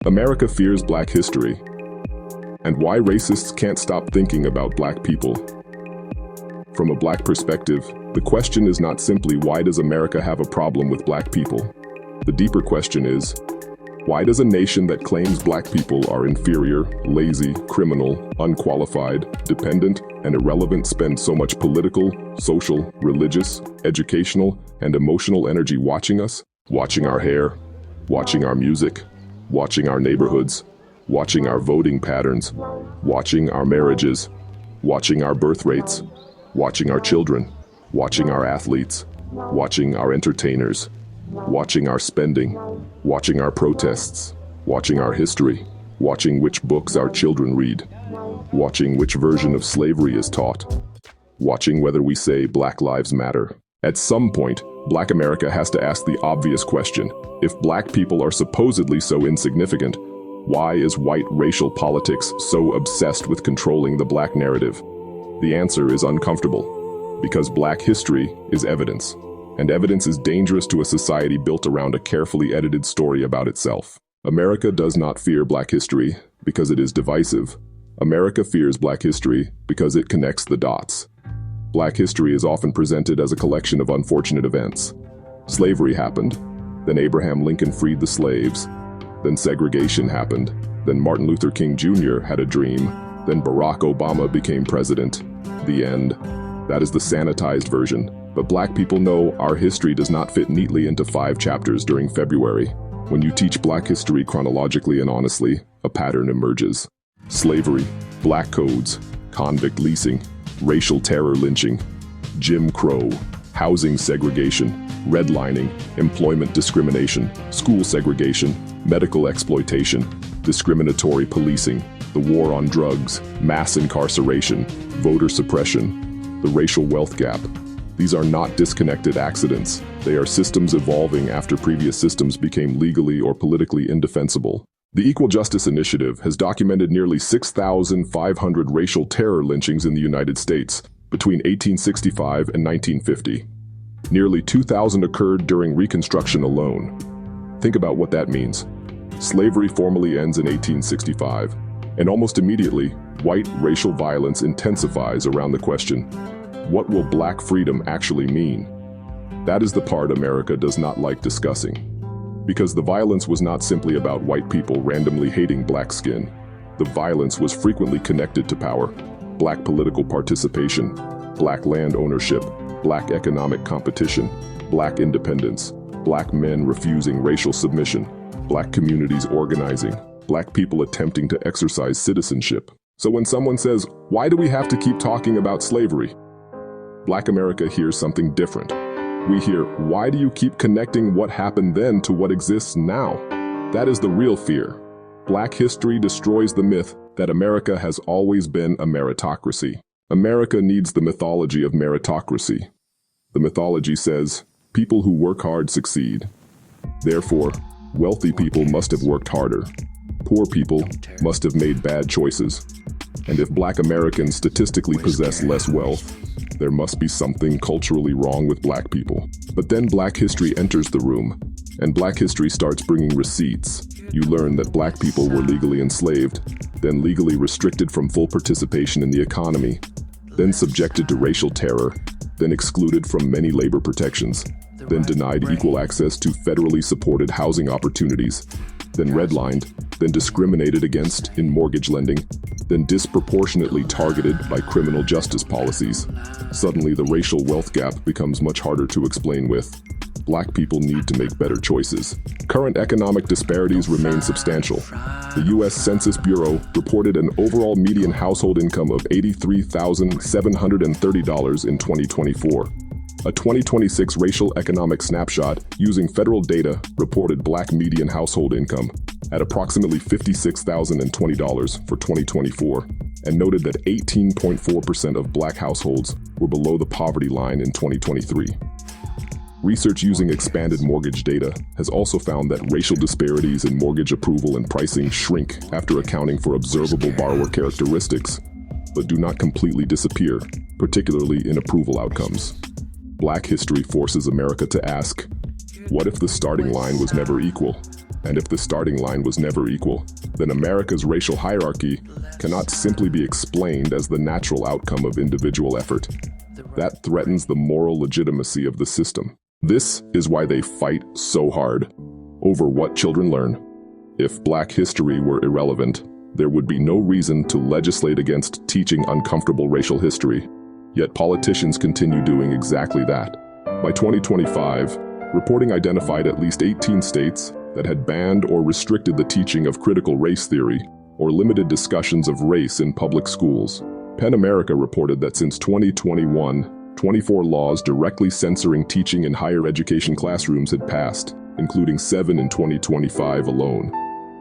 America fears Black history, and why racists can't stop thinking about Black people. From a Black perspective, the question is not simply why does America have a problem with Black people? The deeper question is, why does a nation that claims Black people are inferior, lazy, criminal, unqualified, dependent, and irrelevant spend so much political, social, religious, educational, and emotional energy watching us? Watching our hair, watching our music, watching our neighborhoods, watching our voting patterns, watching our marriages, watching our birth rates, watching our children, watching our athletes, watching our entertainers, watching our spending, watching our protests, watching our history, watching which books our children read, watching which version of slavery is taught, watching whether we say Black Lives Matter. At some point, Black America has to ask the obvious question: if Black people are supposedly so insignificant, why is white racial politics so obsessed with controlling the Black narrative? The answer is uncomfortable, because Black history is evidence, and evidence is dangerous to a society built around a carefully edited story about itself. America does not fear Black history because it is divisive. America fears Black history because it connects the dots. Black history is often presented as a collection of unfortunate events. Slavery happened, then Abraham Lincoln freed the slaves, then segregation happened, then Martin Luther King Jr. had a dream, then Barack Obama became president. The end. That is the sanitized version. But Black people know our history does not fit neatly into 5 chapters during February. When you teach Black history chronologically and honestly, a pattern emerges. Slavery, Black codes, convict leasing, racial terror lynching, Jim Crow, housing segregation, redlining, employment discrimination, school segregation, medical exploitation, discriminatory policing, the war on drugs, mass incarceration, voter suppression, the racial wealth gap. These are not disconnected accidents. They are systems evolving after previous systems became legally or politically indefensible. The Equal Justice Initiative has documented nearly 6,500 racial terror lynchings in the United States between 1865 and 1950. Nearly 2,000 occurred during Reconstruction alone. Think about what that means. Slavery formally ends in 1865, and almost immediately, white racial violence intensifies around the question, what will Black freedom actually mean? That is the part America does not like discussing. Because the violence was not simply about white people randomly hating Black skin. The violence was frequently connected to power, Black political participation, Black land ownership, Black economic competition, Black independence, Black men refusing racial submission, Black communities organizing, Black people attempting to exercise citizenship. So when someone says, why do we have to keep talking about slavery? Black America hears something different. We hear, why do you keep connecting what happened then to what exists now? That is the real fear. Black history destroys the myth that America has always been a meritocracy. America needs the mythology of meritocracy. The mythology says, people who work hard succeed. Therefore, wealthy people must have worked harder. Poor people must have made bad choices. And if Black Americans statistically possess less wealth, there must be something culturally wrong with Black people. But then Black history enters the room, and Black history starts bringing receipts. You learn that Black people were legally enslaved, then legally restricted from full participation in the economy, then subjected to racial terror, then excluded from many labor protections, then denied equal access to federally supported housing opportunities, then redlined, then discriminated against in mortgage lending, then disproportionately targeted by criminal justice policies. Suddenly, the racial wealth gap becomes much harder to explain with, Black people need to make better choices. Current economic disparities remain substantial. The U.S. Census Bureau reported an overall median household income of $83,730 in 2024. A 2026 racial economic snapshot using federal data reported Black median household income at approximately $56,020 for 2024 and noted that 18.4% of Black households were below the poverty line in 2023. Research using expanded mortgage data has also found that racial disparities in mortgage approval and pricing shrink after accounting for observable borrower characteristics, but do not completely disappear, particularly in approval outcomes. Black history forces America to ask, what if the starting line was never equal? And if the starting line was never equal, then America's racial hierarchy cannot simply be explained as the natural outcome of individual effort. That threatens the moral legitimacy of the system. This is why they fight so hard over what children learn. If Black history were irrelevant, there would be no reason to legislate against teaching uncomfortable racial history. Yet politicians continue doing exactly that. By 2025, reporting identified at least 18 states that had banned or restricted the teaching of critical race theory or limited discussions of race in public schools. PEN America reported that since 2021, 24 laws directly censoring teaching in higher education classrooms had passed, including 7 in 2025 alone.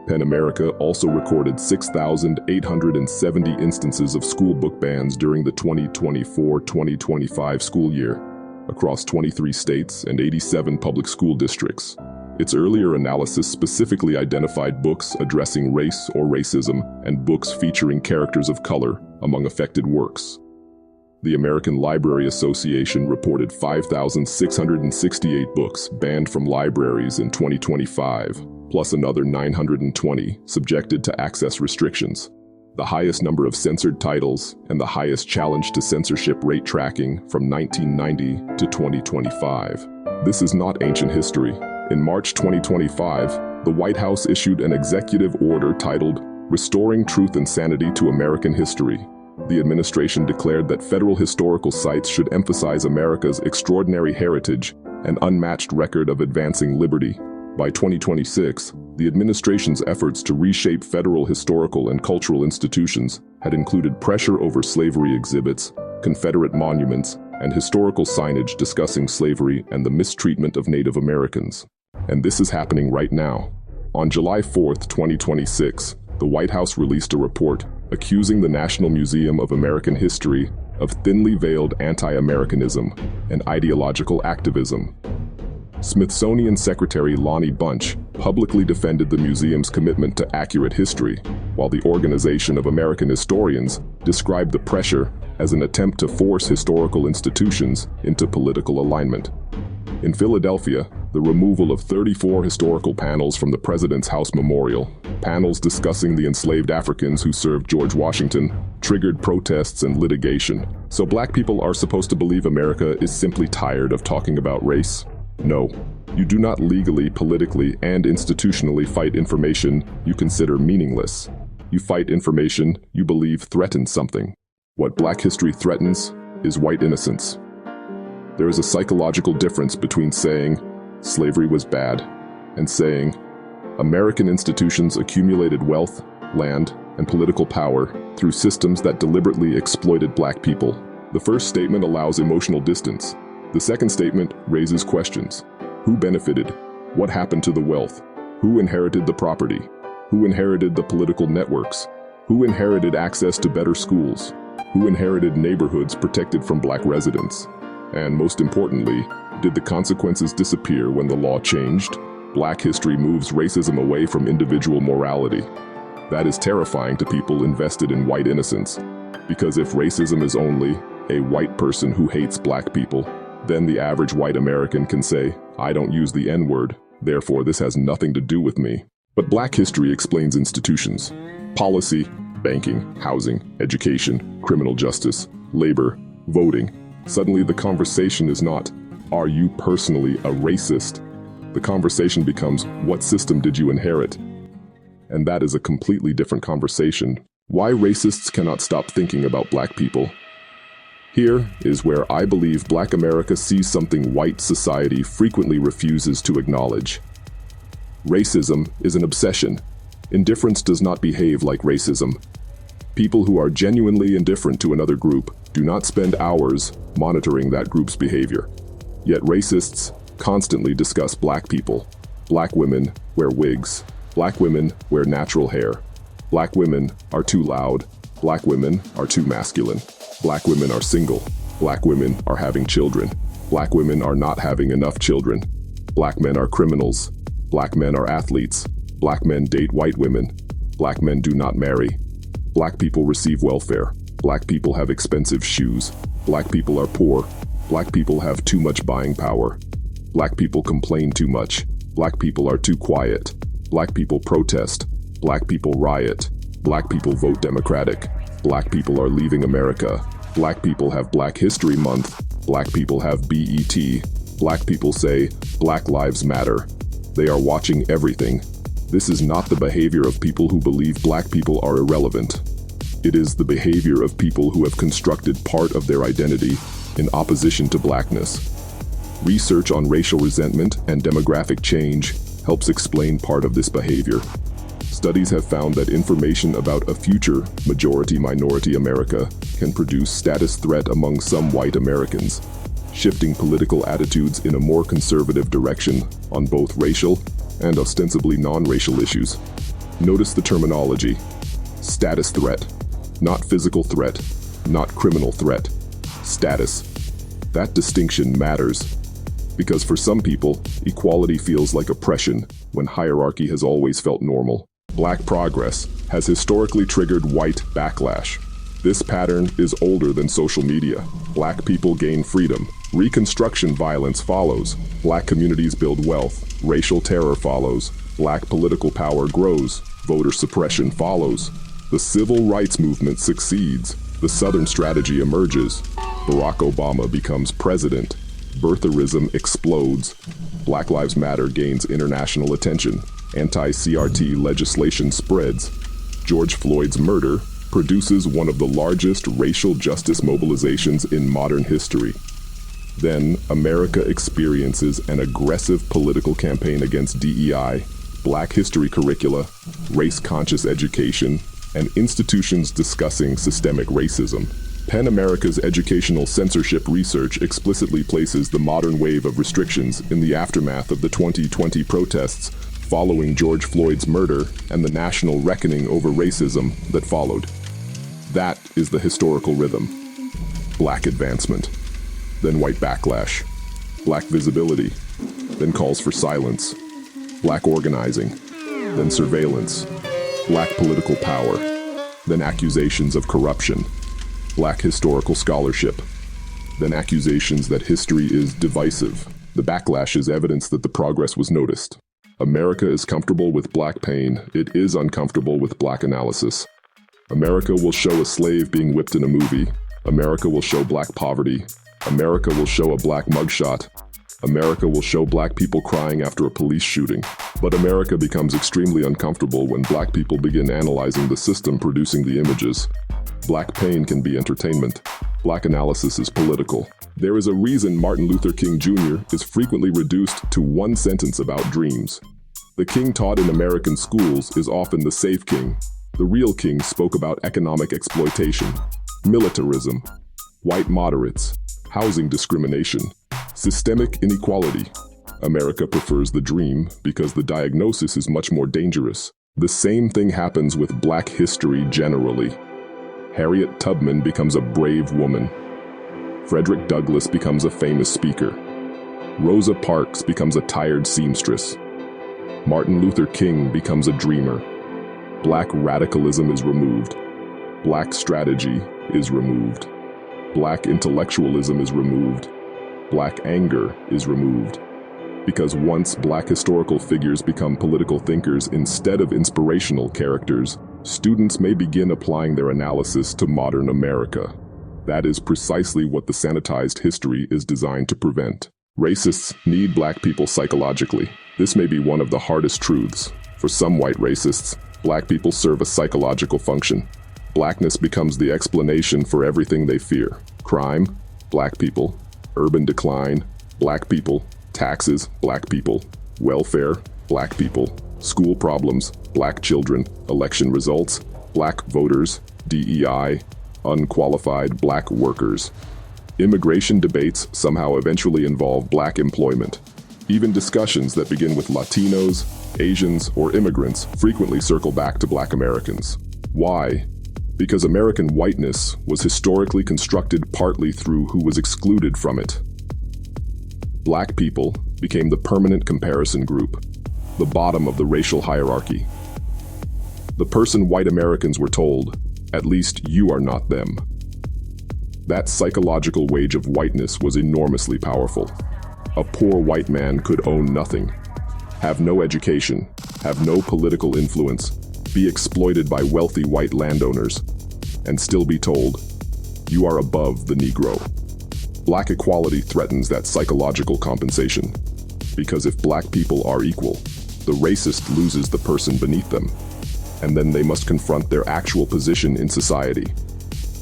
PEN America also recorded 6,870 instances of school book bans during the 2024-2025 school year, across 23 states and 87 public school districts. Its earlier analysis specifically identified books addressing race or racism and books featuring characters of color among affected works. The American Library Association reported 5,668 books banned from libraries in 2025, plus another 920 subjected to access restrictions, the highest number of censored titles and the highest challenge to censorship rate tracking from 1990 to 2025. This is not ancient history. In March 2025, the White House issued an executive order titled Restoring Truth and Sanity to American History. The administration declared that federal historical sites should emphasize America's extraordinary heritage and unmatched record of advancing liberty. By 2026, the administration's efforts to reshape federal historical and cultural institutions had included pressure over slavery exhibits, Confederate monuments, and historical signage discussing slavery and the mistreatment of Native Americans. And this is happening right now. On July 4, 2026, the White House released a report accusing the National Museum of American History of thinly veiled anti-Americanism and ideological activism. Smithsonian Secretary Lonnie Bunch publicly defended the museum's commitment to accurate history, while the Organization of American Historians described the pressure as an attempt to force historical institutions into political alignment. In Philadelphia, the removal of 34 historical panels from the President's House Memorial, panels discussing the enslaved Africans who served George Washington, triggered protests and litigation. So Black people are supposed to believe America is simply tired of talking about race? No. You do not legally, politically, and institutionally fight information you consider meaningless. You fight information you believe threatens something. What Black history threatens is white innocence. There is a psychological difference between saying slavery was bad and saying American institutions accumulated wealth, land, and political power through systems that deliberately exploited Black people. The first statement allows emotional distance. The second statement raises questions. Who benefited? What happened to the wealth? Who inherited the property? Who inherited the political networks? Who inherited access to better schools? Who inherited neighborhoods protected from Black residents? And most importantly, did the consequences disappear when the law changed? Black history moves racism away from individual morality. That is terrifying to people invested in white innocence, because if racism is only a white person who hates Black people, then the average white American can say, I don't use the N-word, therefore this has nothing to do with me. But Black history explains institutions, policy, banking, housing, education, criminal justice, labor, voting. Suddenly the conversation is not, are you personally a racist? The conversation becomes, what system did you inherit? And that is a completely different conversation. Why racists cannot stop thinking about Black people. Here is where I believe Black America sees something white society frequently refuses to acknowledge. Racism is an obsession. Indifference does not behave like racism. People who are genuinely indifferent to another group do not spend hours monitoring that group's behavior. Yet racists constantly discuss Black people. Black women wear wigs. Black women wear natural hair. Black women are too loud. Black women are too masculine. Black women are single. Black women are having children. Black women are not having enough children. Black men are criminals. Black men are athletes. Black men date white women. Black men do not marry. Black people receive welfare. Black people have expensive shoes. Black people are poor. Black people have too much buying power. Black people complain too much. Black people are too quiet. Black people protest. Black people riot. Black people vote Democratic. Black people are leaving America. Black people have Black History Month. Black people have BET. Black people say, Black Lives Matter. They are watching everything. This is not the behavior of people who believe Black people are irrelevant. It is the behavior of people who have constructed part of their identity in opposition to Blackness. Research on racial resentment and demographic change helps explain part of this behavior. Studies have found that information about a future majority-minority America can produce status threat among some white Americans, shifting political attitudes in a more conservative direction on both racial and ostensibly non-racial issues. Notice the terminology: status threat, not physical threat, not criminal threat. Status. That distinction matters, because for some people, equality feels like oppression when hierarchy has always felt normal. Black progress has historically triggered white backlash. This pattern is older than social media. Black people gain freedom. Reconstruction violence follows. Black communities build wealth. Racial terror follows. Black political power grows. Voter suppression follows. The civil rights movement succeeds. The Southern strategy emerges. Barack Obama becomes president. Birtherism explodes. Black Lives Matter gains international attention. Anti-CRT legislation spreads. George Floyd's murder produces one of the largest racial justice mobilizations in modern history. Then, America experiences an aggressive political campaign against DEI, Black history curricula, race-conscious education, and institutions discussing systemic racism. PEN America's educational censorship research explicitly places the modern wave of restrictions in the aftermath of the 2020 protests following George Floyd's murder and the national reckoning over racism that followed. That is the historical rhythm. Black advancement, then white backlash. Black visibility, then calls for silence. Black organizing, then surveillance. Black political power, then accusations of corruption. Black historical scholarship, then accusations that history is divisive. The backlash is evidence that the progress was noticed. America is comfortable with Black pain. It is uncomfortable with Black analysis. America will show a slave being whipped in a movie. America will show Black poverty. America will show a Black mugshot. America will show Black people crying after a police shooting. But America becomes extremely uncomfortable when Black people begin analyzing the system producing the images. Black pain can be entertainment. Black analysis is political. There is a reason Martin Luther King Jr. is frequently reduced to one sentence about dreams. The king taught in American schools is often the safe king. The real king spoke about economic exploitation, militarism, white moderates, housing discrimination, systemic inequality. America prefers the dream because the diagnosis is much more dangerous. The same thing happens with Black history generally. Harriet Tubman becomes a brave woman. Frederick Douglass becomes a famous speaker. Rosa Parks becomes a tired seamstress. Martin Luther King becomes a dreamer. Black radicalism is removed. Black strategy is removed. Black intellectualism is removed. Black anger is removed. Because once Black historical figures become political thinkers instead of inspirational characters, students may begin applying their analysis to modern America. That is precisely what the sanitized history is designed to prevent. Racists need Black people psychologically. This may be one of the hardest truths. For some white racists, Black people serve a psychological function. Blackness becomes the explanation for everything they fear. Crime, Black people. Urban decline, Black people. Taxes, Black people. Welfare, Black people. School problems, Black children. Election results, Black voters. DEI, unqualified Black workers. Immigration debates somehow eventually involve Black employment. Even discussions that begin with Latinos, Asians, or immigrants frequently circle back to Black Americans. Why? Because American whiteness was historically constructed partly through who was excluded from it. Black people became the permanent comparison group, the bottom of the racial hierarchy. The person white Americans were told, at least you are not them. That psychological wage of whiteness was enormously powerful. A poor white man could own nothing, have no education, have no political influence, be exploited by wealthy white landowners, and still be told, you are above the Negro. Black equality threatens that psychological compensation, because if black people are equal, the racist loses the person beneath them, and then they must confront their actual position in society.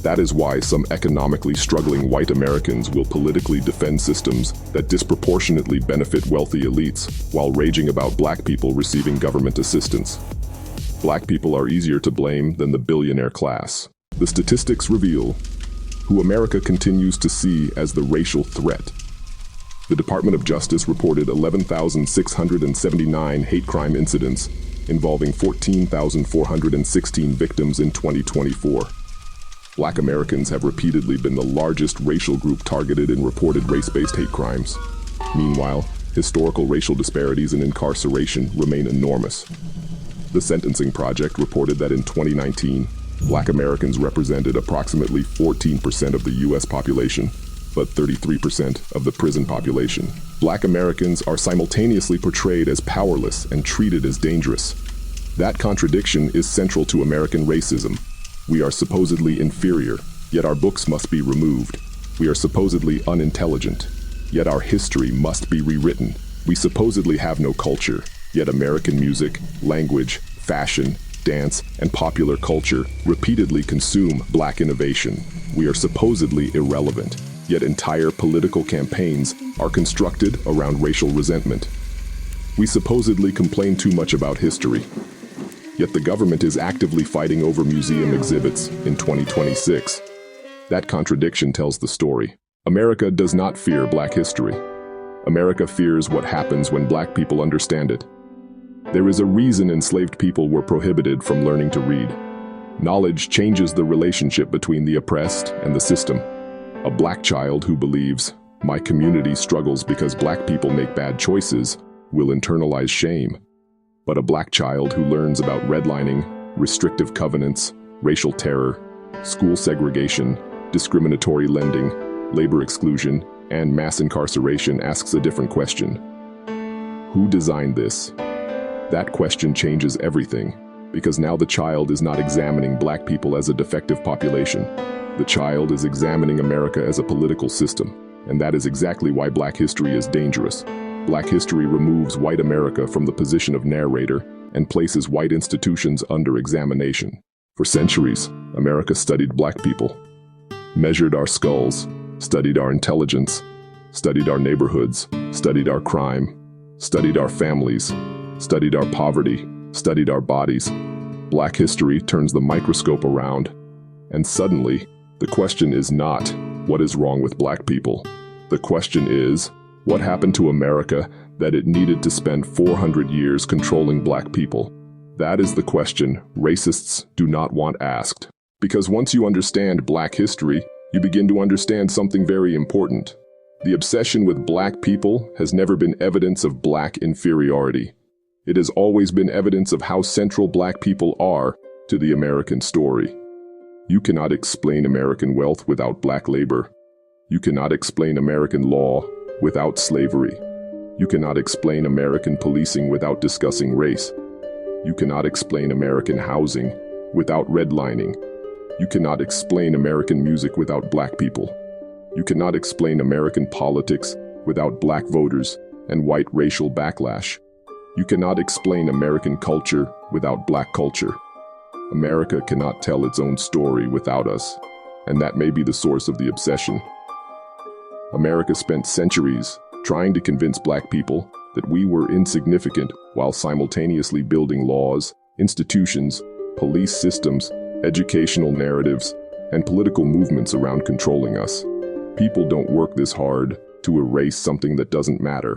That is why some economically struggling white Americans will politically defend systems that disproportionately benefit wealthy elites while raging about black people receiving government assistance. Black people are easier to blame than the billionaire class. The statistics reveal who America continues to see as the racial threat. The Department of Justice reported 11,679 hate crime incidents involving 14,416 victims in 2024. Black Americans have repeatedly been the largest racial group targeted in reported race-based hate crimes. Meanwhile, historical racial disparities in incarceration remain enormous. The Sentencing Project reported that in 2019, Black Americans represented approximately 14% of the U.S. population, but 33% of the prison population. Black Americans are simultaneously portrayed as powerless and treated as dangerous. That contradiction is central to American racism. We are supposedly inferior, yet our books must be removed. We are supposedly unintelligent, yet our history must be rewritten. We supposedly have no culture, yet American music, language, fashion, dance, and popular culture repeatedly consume black innovation. We are supposedly irrelevant, yet entire political campaigns are constructed around racial resentment. We supposedly complain too much about history, yet the government is actively fighting over museum exhibits in 2026. That contradiction tells the story. America does not fear black history. America fears what happens when black people understand it. There is a reason enslaved people were prohibited from learning to read. Knowledge changes the relationship between the oppressed and the system. A black child who believes, my community struggles because black people make bad choices, will internalize shame. But a black child who learns about redlining, restrictive covenants, racial terror, school segregation, discriminatory lending, labor exclusion, and mass incarceration asks a different question. Who designed this? That question changes everything, because now the child is not examining black people as a defective population. The child is examining America as a political system, and that is exactly why black history is dangerous. Black history removes white America from the position of narrator and places white institutions under examination. For centuries, America studied black people, measured our skulls, studied our intelligence, studied our neighborhoods, studied our crime, studied our families, studied our poverty, studied our bodies. Black history turns the microscope around, and suddenly, the question is not, what is wrong with black people? The question is, what happened to America that it needed to spend 400 years controlling black people? That is the question racists do not want asked. Because once you understand black history, you begin to understand something very important. The obsession with black people has never been evidence of black inferiority. It has always been evidence of how central black people are to the American story. You cannot explain American wealth without black labor. You cannot explain American law without slavery. You cannot explain American policing without discussing race. You cannot explain American housing without redlining. You cannot explain American music without black people. You cannot explain American politics without black voters and white racial backlash. You cannot explain American culture without black culture. America cannot tell its own story without us, and that may be the source of the obsession. America spent centuries trying to convince black people that we were insignificant while simultaneously building laws, institutions, police systems, educational narratives, and political movements around controlling us. People don't work this hard to erase something that doesn't matter.